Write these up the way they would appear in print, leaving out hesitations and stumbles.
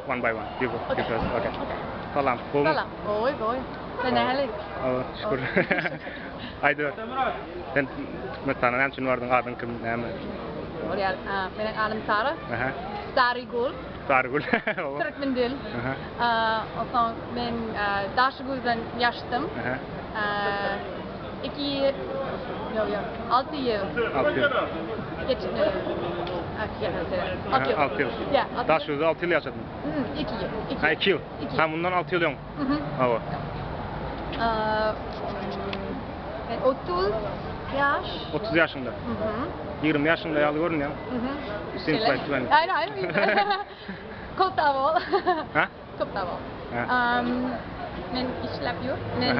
one by one. You go. Okay. You first. Okay. Okay. Salam. Bu mu? Salam. Oy. Sen ehli. Şükür. Haydi. Sen mesela ne için vardın adın kim ne mi? Oraya benim adım Sara. Aha. Starigul. Sargul. Türkmendil. O zaman ben Daşgul'dan yaşadım. Aha. 2 yıl, yok 6 yıl. 6 yıl. Geç, 6 yıl. 6 yıl. Ya, Daşgul'da 6 yıl yaşadın. 2 yıl. Ha 2 yıl. Ha bundan 6 yıl yok. Hava. Ben 30 yaş. 30 yaşında. 20 yaşında yağlı görün ya. Seems like 20. Hayır. Koptavol. Ha? Koptavol. Ha. Ben iş yapıyorum. Ben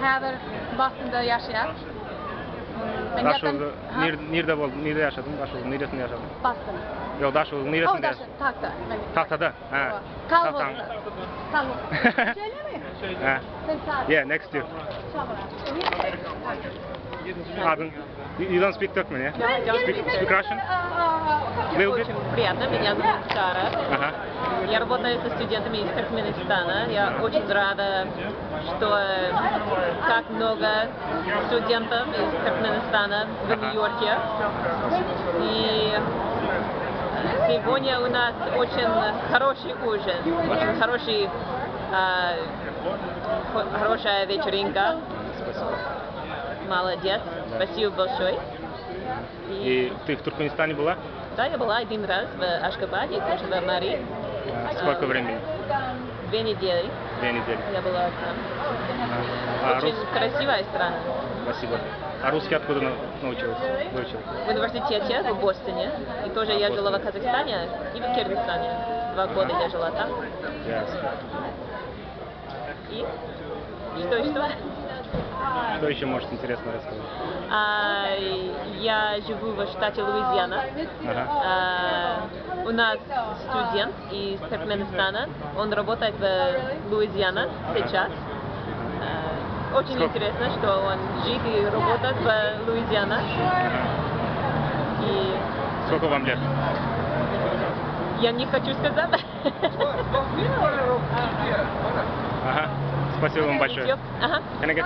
her Boston'da yaşıyorum. Daşgul'da nerede oldun? Nerede yaşadın? Daşgul'un neresinde yaşadın? Boston. Yok Daşgul'un neresinde yaşadın? Tahta. Tahtada. Ha. Kalvos. Söyle mi? Ha. Sen sağ. Yeah, next year. Adın, you don't speak Turkmen, yeah? Speak Russian? Little bit? Очень приятно, меня зовут Сара. Ага. Я работаю со студентами из Туркменистана. Я очень рада, что так много студентов из Туркменистана в Нью-Йорке. И сегодня у нас очень хороший ужин, очень хорошая вечеринка. Спасибо. Молодец, спасибо большое. И ты в Туркменистане была? Да, я была один раз в Ашхабаде, тоже в Мари. Сколько времени? 2 недели 2 недели. я была там. А Очень красивая страна. Спасибо. А русский откуда научилась? Выучилась? В университете в Бостоне. И тоже я жила в Казахстане и в Киргизстане. 2 года я жила там. Ясно. И что? Что еще может интересно рассказать? Я живу в штате Луизиана. Ага. У нас студент из Туркменистана. Он работает в Луизиана сейчас. Очень интересно, что он жит и работает в Луизиана. И Сколько вам лет? я не хочу сказать. Ага. Спасибо вам большое. Ага. Can I get